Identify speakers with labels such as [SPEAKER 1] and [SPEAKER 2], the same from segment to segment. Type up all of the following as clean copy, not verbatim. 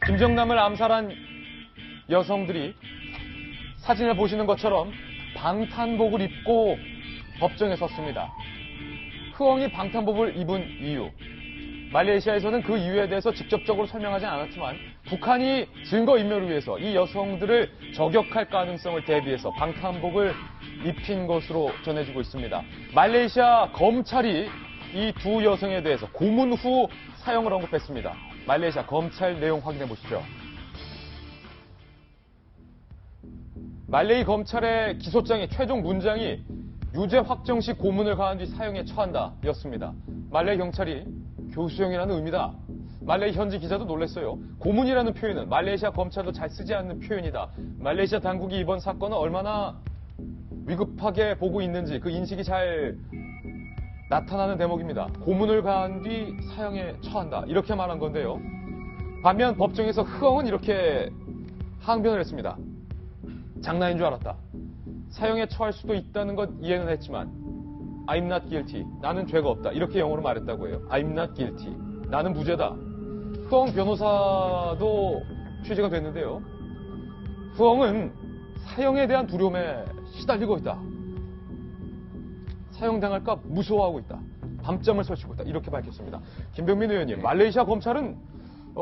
[SPEAKER 1] 김정남을 암살한 여성들이 사진을 보시는 것처럼 방탄복을 입고 법정에 섰습니다. 흐엉이 방탄복을 입은 이유. 말레이시아에서는 그 이유에 대해서 직접적으로 설명하지 않았지만 북한이 증거인멸을 위해서 이 여성들을 저격할 가능성을 대비해서 방탄복을 입힌 것으로 전해지고 있습니다. 말레이시아 검찰이 이 두 여성에 대해서 고문 후 사형을 언급했습니다. 말레이시아 검찰 내용 확인해 보시죠. 말레이 검찰의 기소장의 최종 문장이 유죄 확정 시 고문을 가한 뒤 사형에 처한다 였습니다. 말레이 경찰이 교수형이라는 의미다. 말레이 현지 기자도 놀랐어요. 고문이라는 표현은 말레이시아 검찰도 잘 쓰지 않는 표현이다. 말레이시아 당국이 이번 사건을 얼마나 위급하게 보고 있는지 그 인식이 잘 나타나는 대목입니다. 고문을 가한 뒤 사형에 처한다. 이렇게 말한 건데요. 반면 법정에서 흐엉은 이렇게 항변을 했습니다. 장난인 줄 알았다. 사형에 처할 수도 있다는 것 이해는 했지만 I'm not guilty. 나는 죄가 없다. 이렇게 영어로 말했다고 해요. I'm not guilty. 나는 무죄다. 흐엉 변호사도 취재가 됐는데요. 흐엉은 사형에 대한 두려움에 시달리고 있다. 사형당할까 무서워하고 있다. 밤잠을 설치고 있다. 이렇게 밝혔습니다. 김병민 의원님, 말레이시아 검찰은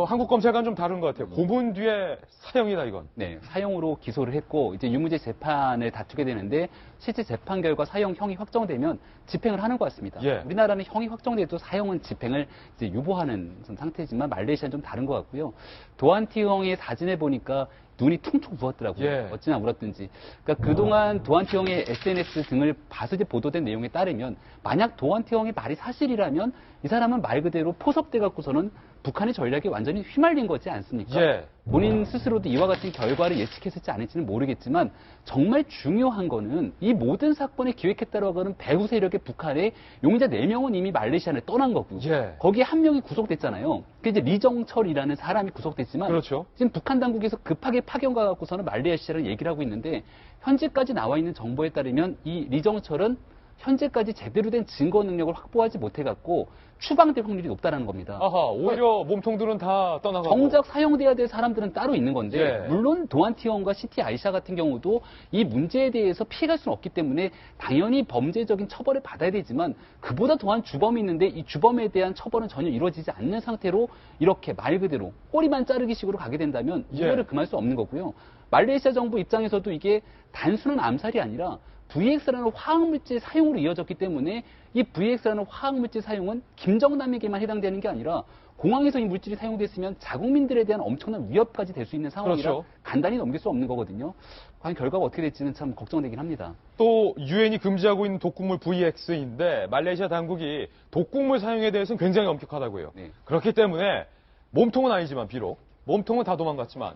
[SPEAKER 1] 한국 검찰과는 좀 다른 것 같아요. 고문 뒤에 사형이다, 이건.
[SPEAKER 2] 네, 사형으로 기소를 했고 이제 유무죄 재판을 다투게 되는데 실제 재판 결과 사형형이 확정되면 집행을 하는 것 같습니다.
[SPEAKER 1] 예.
[SPEAKER 2] 우리나라는 형이 확정돼도 사형은 집행을 이제 유보하는 상태지만 말레이시아는 좀 다른 것 같고요. 도안티형의 사진을 보니까 눈이 퉁퉁 부었더라고요.
[SPEAKER 1] 예.
[SPEAKER 2] 어찌나 울었든지. 그러니까 그동안 도안티형의 SNS 등을 봐서 이제 보도된 내용에 따르면 만약 도안티형의 말이 사실이라면 이 사람은 말 그대로 포섭돼 갖고서는 북한의 전략에 완전히 휘말린 거지 않습니까?
[SPEAKER 1] 예.
[SPEAKER 2] 본인 스스로도 이와 같은 결과를 예측했을지 안 했을지는 모르겠지만 정말 중요한 거는 이 모든 사건을 기획했다라고 하는 배후 세력의 북한의 용의자 4명은 이미 말레이시아를 떠난 거고
[SPEAKER 1] 예.
[SPEAKER 2] 거기에 한 명이 구속됐잖아요. 그게 이제 리정철이라는 사람이 구속됐지만
[SPEAKER 1] 그렇죠.
[SPEAKER 2] 지금 북한 당국에서 급하게 파견 가갖고서는 말레이시아를 얘기를 하고 있는데 현재까지 나와 있는 정보에 따르면 이 리정철은 현재까지 제대로 된 증거 능력을 확보하지 못해갖고 추방될 확률이 높다는 겁니다.
[SPEAKER 1] 아하, 오히려 몸통들은 다 떠나가고.
[SPEAKER 2] 정작 사용돼야 될 사람들은 따로 있는 건데
[SPEAKER 1] 예.
[SPEAKER 2] 물론 도안티형과 시티 아이샤 같은 경우도 이 문제에 대해서 피해갈 수는 없기 때문에 당연히 범죄적인 처벌을 받아야 되지만 그보다 더한 주범이 있는데 이 주범에 대한 처벌은 전혀 이루어지지 않는 상태로 이렇게 말 그대로 꼬리만 자르기 식으로 가게 된다면 이거를 금할 수 없는 거고요. 말레이시아 정부 입장에서도 이게 단순한 암살이 아니라 VX라는 화학물질 사용으로 이어졌기 때문에 이 VX라는 화학물질 사용은 김정남에게만 해당되는 게 아니라 공항에서 이 물질이 사용됐으면 자국민들에 대한 엄청난 위협까지 될 수 있는 상황이라
[SPEAKER 1] 그렇죠.
[SPEAKER 2] 간단히 넘길 수 없는 거거든요. 과연 결과가 어떻게 될지는 참 걱정되긴 합니다.
[SPEAKER 1] 또 유엔이 금지하고 있는 독극물 VX인데 말레이시아 당국이 독극물 사용에 대해서는 굉장히 엄격하다고 해요.
[SPEAKER 2] 네.
[SPEAKER 1] 그렇기 때문에 몸통은 아니지만 비록 몸통은 다 도망갔지만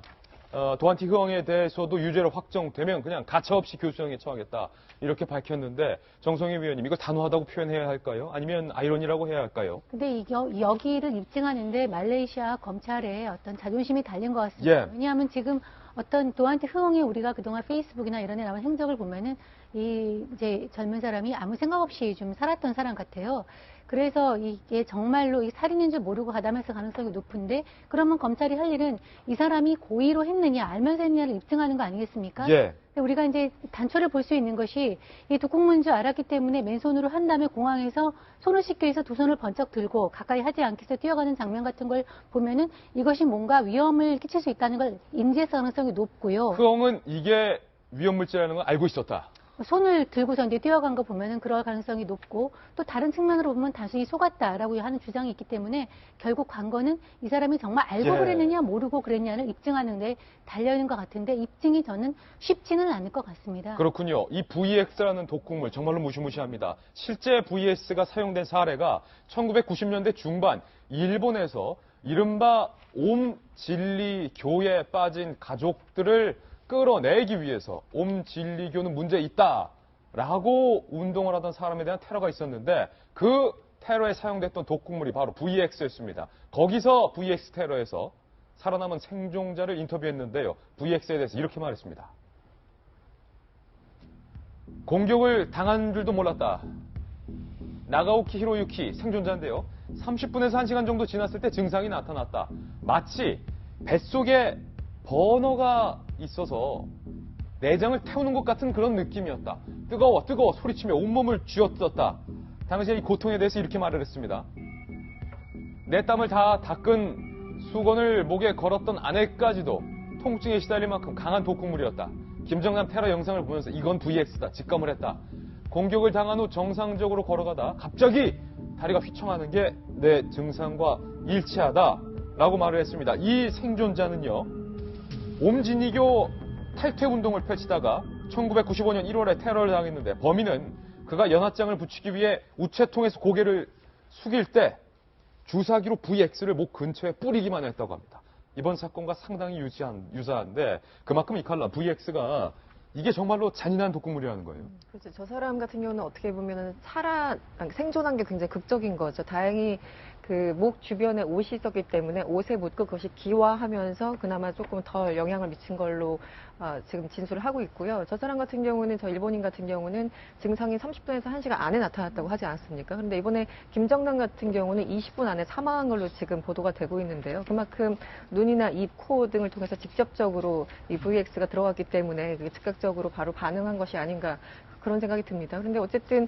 [SPEAKER 1] 도안티 흐엉에 대해서도 유죄로 확정되면 그냥 가차없이 교수형에 처하겠다 이렇게 밝혔는데 정성희 위원님 이걸 단호하다고 표현해야 할까요? 아니면 아이러니라고 해야 할까요?
[SPEAKER 3] 근데 여기를 입증하는데 말레이시아 검찰의 어떤 자존심이 달린 것 같습니다.
[SPEAKER 1] 예.
[SPEAKER 3] 왜냐하면 지금 어떤 도안티 흐엉이 우리가 그동안 페이스북이나 이런 데 나온 행적을 보면은 이 이제 젊은 사람이 아무 생각 없이 좀 살았던 사람 같아요. 그래서 이게 정말로 이 살인인 줄 모르고 가담했을 가능성이 높은데 그러면 검찰이 할 일은 이 사람이 고의로 했느냐 알면서 했느냐를 입증하는 거 아니겠습니까?
[SPEAKER 1] 예.
[SPEAKER 3] 우리가 이제 단초를 볼 수 있는 것이 이 독극물인 줄 알았기 때문에 맨손으로 한 다음에 공항에서 손을 씻기 위해서 두 손을 번쩍 들고 가까이 하지 않기 위해서 뛰어가는 장면 같은 걸 보면은 이것이 뭔가 위험을 끼칠 수 있다는 걸 인지했을 가능성이 높고요.
[SPEAKER 1] 흐엉은 이게 위험물질이라는 걸 알고 있었다.
[SPEAKER 3] 손을 들고서 이제 뛰어간 거 보면은 그럴 가능성이 높고 또 다른 측면으로 보면 단순히 속았다라고 하는 주장이 있기 때문에 결국 관건은 이 사람이 정말 알고
[SPEAKER 1] 예.
[SPEAKER 3] 그랬느냐 모르고 그랬냐를 입증하는 데 달려있는 것 같은데 입증이 저는 쉽지는 않을 것 같습니다.
[SPEAKER 1] 그렇군요. 이 VX라는 독극물 정말로 무시무시합니다. 실제 VX가 사용된 사례가 1990년대 중반 일본에서 이른바 옴진리교에 빠진 가족들을 끌어내기 위해서 옴진리교는 문제 있다라고 운동을 하던 사람에 대한 테러가 있었는데 그 테러에 사용됐던 독극물이 바로 VX였습니다. 거기서 VX 테러에서 살아남은 생존자를 인터뷰했는데요. VX에 대해서 이렇게 말했습니다. 공격을 당한 줄도 몰랐다. 나가오키 히로유키 생존자인데요. 30분에서 1시간 정도 지났을 때 증상이 나타났다. 마치 뱃속에 버너가 있어서 내장을 태우는 것 같은 그런 느낌이었다. 뜨거워, 뜨거워 소리치며 온몸을 쥐어뜯었다. 당시에 이 고통에 대해서 이렇게 말을 했습니다. 내 땀을 다 닦은 수건을 목에 걸었던 아내까지도 통증에 시달릴 만큼 강한 독극물이었다. 김정남 테러 영상을 보면서 이건 VX다. 직감을 했다. 공격을 당한 후 정상적으로 걸어가다 갑자기 다리가 휘청하는 게 내 증상과 일치하다. 라고 말을 했습니다. 이 생존자는요. 옴진이교 탈퇴운동을 펼치다가 1995년 1월에 테러를 당했는데 범인은 그가 연하장을 붙이기 위해 우체통에서 고개를 숙일 때 주사기로 VX를 목 근처에 뿌리기만 했다고 합니다. 이번 사건과 상당히 유사한데 그만큼 이 칼라 VX가 이게 정말로 잔인한 독극물이라는 거예요.
[SPEAKER 4] 그렇죠. 저 사람 같은 경우는 어떻게 보면 생존한 게 굉장히 극적인 거죠. 다행히 그 목 주변에 옷이 있었기 때문에 옷에 묻고 그것이 기화하면서 그나마 조금 덜 영향을 미친 걸로 지금 진술을 하고 있고요. 저 사람 같은 경우는 저 일본인 같은 경우는 증상이 30분에서 1시간 안에 나타났다고 하지 않았습니까? 그런데 이번에 김정남 같은 경우는 20분 안에 사망한 걸로 지금 보도가 되고 있는데요. 그만큼 눈이나 입, 코 등을 통해서 직접적으로 이 VX가 들어갔기 때문에 그게 즉각적으로 바로 반응한 것이 아닌가 그런 생각이 듭니다. 그런데 어쨌든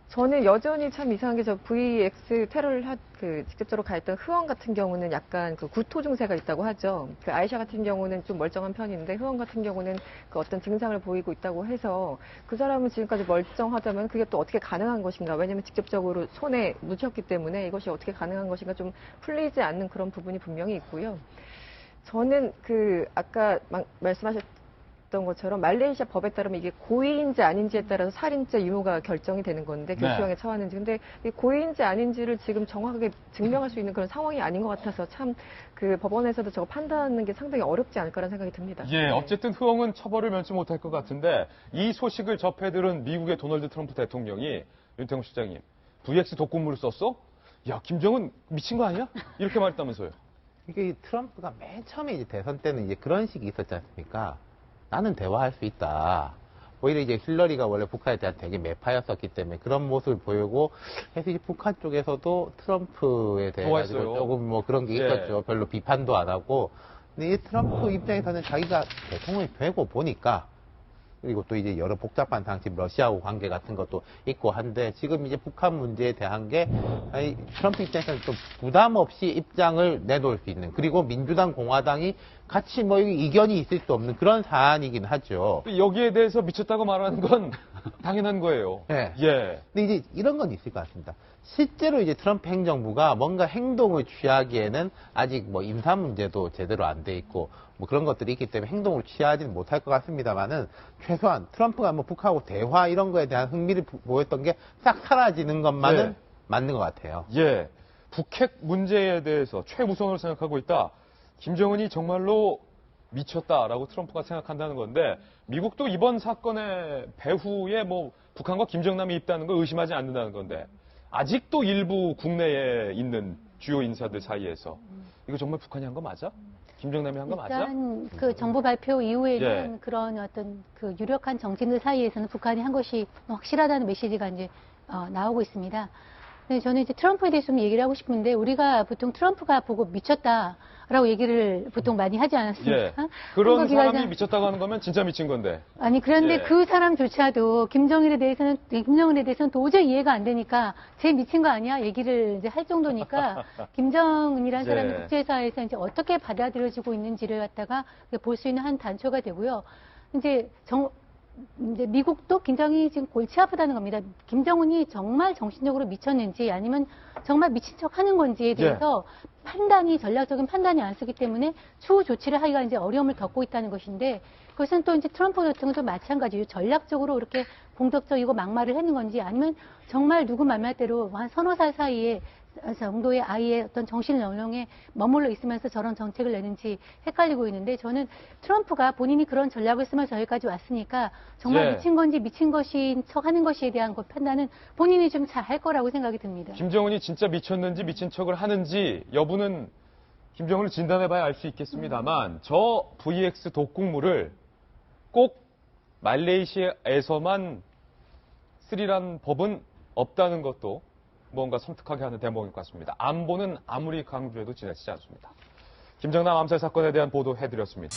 [SPEAKER 4] 저는 여전히 참 이상한 게 저 VX 테러를 직접적으로 가했던 흐엉 같은 경우는 약간 그 구토 증세가 있다고 하죠. 그 아이샤 같은 경우는 좀 멀쩡한 편인데 흐엉 같은 경우는 그 어떤 증상을 보이고 있다고 해서 그 사람은 지금까지 멀쩡하다면 그게 또 어떻게 가능한 것인가. 왜냐하면 직접적으로 손에 묻혔기 때문에 이것이 어떻게 가능한 것인가 좀 풀리지 않는 그런 부분이 분명히 있고요. 저는 아까 말씀하셨던 것처럼 말레이시아 법에 따르면 이게 고의인지 아닌지에 따라서 살인죄 유무가 결정이 되는 건데 교수형에 처하는지. 근데 이 고의인지 아닌지를 지금 정확하게 증명할 수 있는 그런 상황이 아닌 것 같아서 참 법원에서도 저거 판단하는 게 상당히 어렵지 않을까라는 생각이 듭니다.
[SPEAKER 1] 예, 어쨌든 흐엉은 처벌을 면치 못할 것 같은데 이 소식을 접해들은 미국의 도널드 트럼프 대통령이 윤태용 실장님 VX 독극물을 썼어? 야, 김정은 미친 거 아니야? 이렇게 말했다면서요.
[SPEAKER 5] 이게 트럼프가 맨 처음에 이제 대선 때는 이제 그런 식이 있었지 않습니까? 나는 대화할 수 있다. 오히려 이제 힐러리가 원래 북한에 대한 되게 매파였었기 때문에 그런 모습을 보이고 해서 이제 북한 쪽에서도 트럼프에 대해 가지고 조금 뭐 그런 게 있었죠. 별로 비판도 안 하고. 근데 이 트럼프 입장에서는 자기가 대통령이 되고 보니까 그리고 또 이제 여러 복잡한 당시 러시아하고 관계 같은 것도 있고 한데 지금 이제 북한 문제에 대한 게 트럼프 입장에서는 좀 부담 없이 입장을 내놓을 수 있는 그리고 민주당 공화당이 같이 뭐 이견이 있을 수 없는 그런 사안이긴 하죠.
[SPEAKER 1] 여기에 대해서 미쳤다고 말하는 건 당연한 거예요.
[SPEAKER 5] 네.
[SPEAKER 1] 예.
[SPEAKER 5] 근데 이제 이런 건 있을 것 같습니다. 실제로 이제 트럼프 행정부가 뭔가 행동을 취하기에는 아직 뭐 인사 문제도 제대로 안 돼 있고 뭐 그런 것들이 있기 때문에 행동을 취하지는 못할 것 같습니다만은 최소한 트럼프가 뭐 북한하고 대화 이런 거에 대한 흥미를 보였던 게 싹 사라지는 것만은 맞는 것 같아요.
[SPEAKER 1] 예. 북핵 문제에 대해서 최우선으로 생각하고 있다. 김정은이 정말로 미쳤다라고 트럼프가 생각한다는 건데 미국도 이번 사건의 배후에 뭐 북한과 김정남이 있다는 걸 의심하지 않는다는 건데 아직도 일부 국내에 있는 주요 인사들 사이에서 이거 정말 북한이 한 거 맞아? 김정남이 한 거 맞아?
[SPEAKER 3] 일단 그 정부 발표 이후에는 그런 어떤 그 유력한 정치인들 사이에서는 북한이 한 것이 확실하다는 메시지가 이제 나오고 있습니다. 근데 저는 이제 트럼프에 대해서 좀 얘기를 하고 싶은데 우리가 보통 트럼프가 보고 미쳤다라고 얘기를 보통 많이 하지 않았습니까?
[SPEAKER 1] 예. 그런 사람이 미쳤다고 하는 거면 진짜 미친 건데.
[SPEAKER 3] 아니 그런데 그 사람조차도 김정은에 대해서는 도저히 이해가 안 되니까 쟤 미친 거 아니야? 얘기를 이제 할 정도니까 김정은이라는 사람이 국제사회에서 이제 어떻게 받아들여지고 있는지를 갖다가 볼 수 있는 한 단초가 되고요. 이제 미국도 굉장히 지금 골치 아프다는 겁니다. 김정은이 정말 정신적으로 미쳤는지 아니면 정말 미친 척 하는 건지에 대해서 전략적인 판단이 안 쓰기 때문에 추후 조치를 하기가 이제 어려움을 겪고 있다는 것인데 그것은 또 이제 트럼프 같은 것도 마찬가지로 전략적으로 이렇게 공격적이고 막말을 하는 건지 아니면 정말 누구 말말대로 한 서너 살 사이에 정도의 아이의 어떤 정신 연령에 머물러 있으면서 저런 정책을 내는지 헷갈리고 있는데 저는 트럼프가 본인이 그런 전략을 쓰면서 여기까지 왔으니까 정말 미친 건지 미친 것인 척 하는 것에 대한 그 판단은 본인이 좀 잘 할 거라고 생각이 듭니다.
[SPEAKER 1] 김정은이 진짜 미쳤는지 미친 척을 하는지 여부는 김정은을 진단해봐야 알 수 있겠습니다만 저 VX 독극물을 꼭 말레이시아에서만 쓰리란 법은 없다는 것도 뭔가 섬뜩하게 하는 대목인 것 같습니다. 안보는 아무리 강조해도 지나치지 않습니다. 김정남 암살 사건에 대한 보도 해드렸습니다.